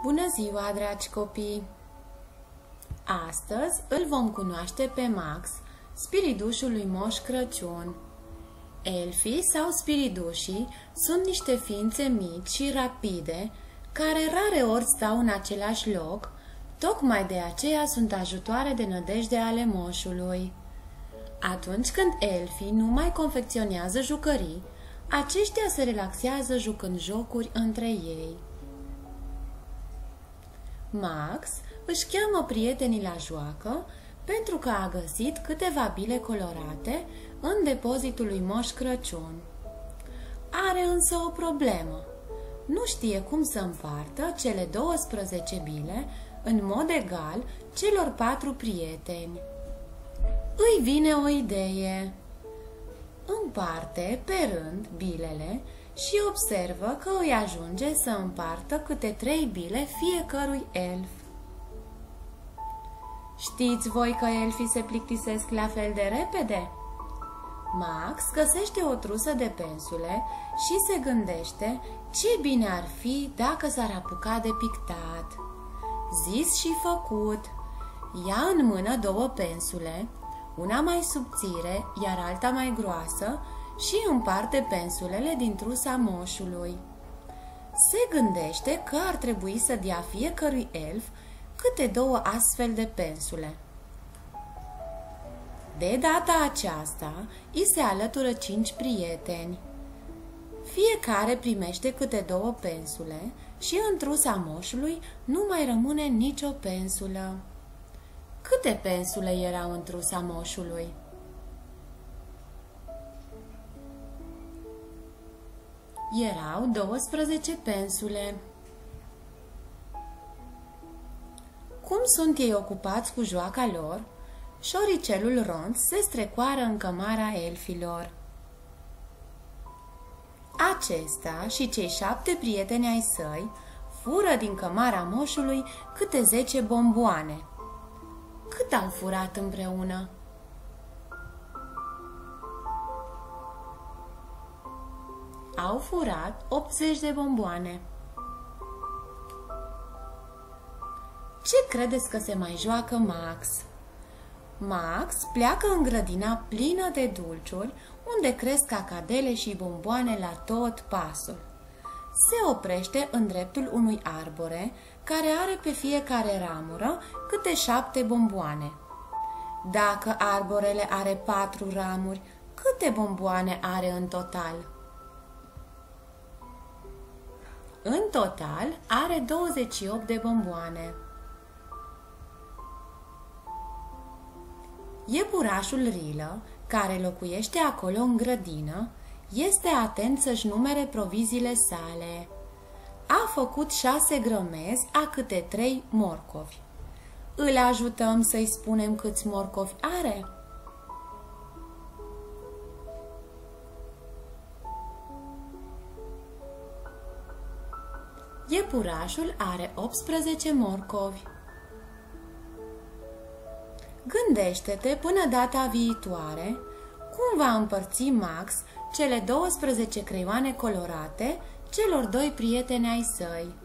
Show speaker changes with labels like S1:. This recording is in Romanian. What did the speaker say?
S1: Bună ziua, dragi copii! Astăzi îl vom cunoaște pe Max, spiridușul lui Moș Crăciun. Elfii sau spiridușii sunt niște ființe mici și rapide, care rareori stau în același loc, tocmai de aceea sunt ajutoare de nădejde ale moșului. Atunci când elfii nu mai confecționează jucării, aceștia se relaxează jucând jocuri între ei. Max își cheamă prietenii la joacă pentru că a găsit câteva bile colorate în depozitul lui Moș Crăciun. Are însă o problemă. Nu știe cum să împartă cele 12 bile în mod egal celor 4 prieteni. Îi vine o idee. Împarte pe rând bilele și observă că îi ajunge să împartă câte 3 bile fiecărui elf. Știți voi că elfii se plictisesc la fel de repede? Max găsește o trusă de pensule și se gândește ce bine ar fi dacă s-ar apuca de pictat. Zis și făcut. Ia în mână 2 pensule, una mai subțire, iar alta mai groasă, și împarte pensulele din trusa moșului. Se gândește că ar trebui să dea fiecărui elf câte 2 astfel de pensule. De data aceasta, îi se alătură 5 prieteni. Fiecare primește câte 2 pensule și în trusa moșului nu mai rămâne nicio pensulă. Câte pensule erau în trusa moșului? Erau 12 pensule. Cum sunt ei ocupați cu joaca lor, șoricelul rond se strecoară în cămara elfilor. Acesta și cei 7 prieteni ai săi fură din cămara moșului câte 10 bomboane. Cât au furat împreună? Au furat 80 de bomboane. Ce credeți că se mai joacă Max? Max pleacă în grădina plină de dulciuri, unde cresc cacadele și bomboane la tot pasul. Se oprește în dreptul unui arbore, care are pe fiecare ramură câte 7 bomboane. Dacă arborele are 4 ramuri, câte bomboane are în total? În total are 28 de bomboane. Iepurașul Rilă, care locuiește acolo în grădină, este atent să-și numere proviziile sale. A făcut 6 grămezi a câte 3 morcovi. Îl ajutăm să-i spunem câți morcovi are? Iepurașul are 18 morcovi. Gândește-te până data viitoare cum va împărți Max cele 12 creioane colorate celor 2 prieteni ai săi.